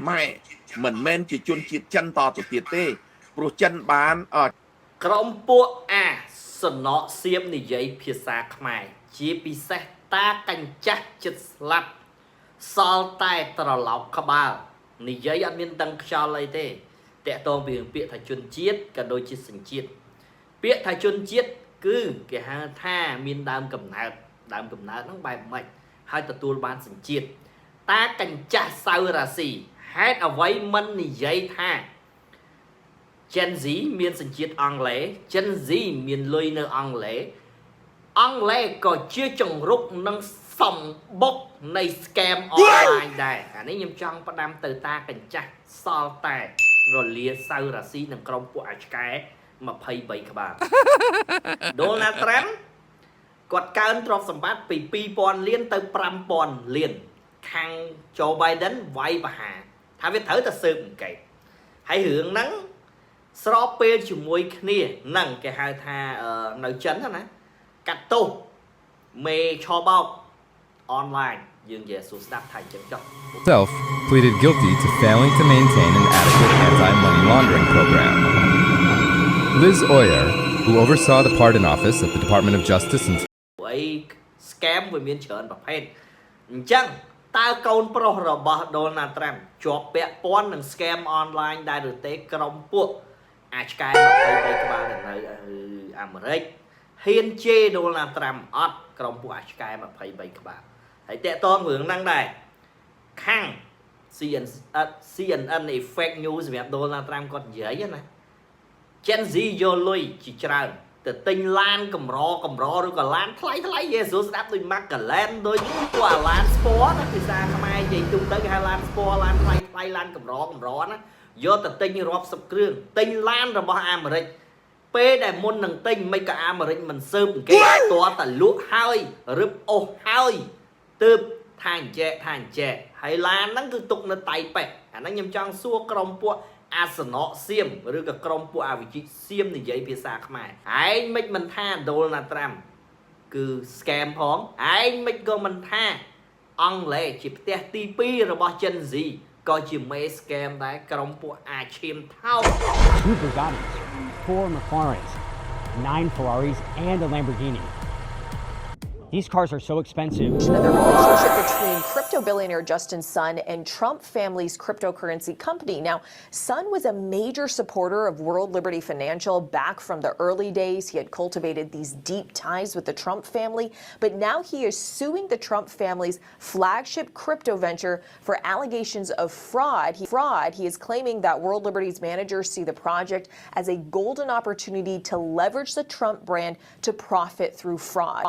ម៉ែមិនមែនជាជនជាតិចិនតទៅទៀតទេព្រោះចិនបានក្រុមពួកអាសនៈសៀមនិយាយភាសាខ្មែរជាពិសេសតាកញ្ចាស់ចិត្តស្លាប់សល់តែត្រឡោកក្បាលនិយាយអត់មានដឹងខ្យល់អីទេតកតងពីពាក្យថាជនជាតិក៏ដូចជាសញ្ជាតិពាក្យថាជនជាតិគឺគេហៅថាមានដើមកំណើតហ្នឹងបែបម៉េចហើយទទួលបានសញ្ជាតិតាកញ្ចាស់សៅរាស៊ីហេតុអ្វីមិននិយាយថា Gen Z មានសញ្ជាតិអង់គ្លេស Gen Z មានលុយនៅអង់គ្លេសក៏ជាចង្រុកនឹងសំបុកនៃ scam online ដែរអានេះខ្ញុំចង់ផ្ដាំទៅតាកញ្ចាស់សល់តែរលាសៅរាស៊ីនឹងក្រុមពួកអាឆ្កែ23ក្បាល Donald Trump គាត់កើនទ្រព្យសម្បត្តិពី 2,000 លានទៅ 5,000 លានខាង Joe Biden វាយបហាថាវាត្រូវតែស៊ើបអង្កេតហើយរឿងហ្នឹងស្របពេលជាមួយគ្នាហ្នឹងគេហៅថានៅចិនណាកាត់ទោសមេឆបោក online យើងនិយាយសួរស្ដាប់ថាអញ្ចឹងចុះ Self pleaded guilty to failing to maintain an adequate anti-money laundering program. Liz Oyer, who oversaw the pardon office at the Department of Justice and scam វាមានច្រើនប្រភេទអញ្ចឹងតើកូនប្រុសរបស់ Donald Trump ជាប់ពាក់ព័ន្ធនឹង scam online ដែរឬទេក្រុមពួកអាឆ្កែ23ក្បាលនៅអាមេរិកហ៊ានជេរ Donald Trump អត់ក្រុមពួកអាឆ្កែ23ក្បាលហើយតកតងរឿងហ្នឹងដែរខាង CNN នៃ fake news សម្រាប់ Donald Trump គាត់និយាយណា Gen Z យកលុយជាច្រើនទៅទិញឡានកម្រឬក៏ឡានថ្លៃយេស៊ូស្ដាប់ដូច Macallan ដូចពួកអាឡាន Sport ណាភាសាខ្មែរនិយាយទូទៅគេហៅឡាន Sport ឡានថ្លៃឡានកម្រណាយកទៅទិញរាប់សិបគ្រឿងទិញឡានរបស់អាមេរិកពេលដែលមុននឹងទិញមិនក៏អាមេរិកមិនស៊ើបអង្កេតតើតែលក់ហើយរឹបអស់ហើយទើបថាអញ្ចែកហើយឡានហ្នឹងគឺទុកនៅតៃប៉េអាហ្នឹងខ្ញុំចង់សួរក្រុមពួកអាសនៈសៀមឬក៏ក្រុមពួកអវិជ្ជាសៀមនិយាយភាសាខ្មែរឯងមិនថា Donald Trump គឺ scam ផងឯងក៏មិនថាអង់គ្លេសជាផ្ទះទី2របស់ Gen Z ក៏ជាមេ scam ដែរក្រុមពួកអាឈាមថោក 2 Bugattis, 4 McLarens, 9 Ferraris and a Lamborghini. These cars are so expensive. The relationship between crypto billionaire Justin Sun and Trump family's cryptocurrency company. Now, Sun was a major supporter of World Liberty Financial back from the early days. He had cultivated these deep ties with the Trump family, but now he is suing the Trump family's flagship crypto venture for allegations of fraud. He is claiming that World Liberty's managers see the project as a golden opportunity to leverage the Trump brand to profit through fraud.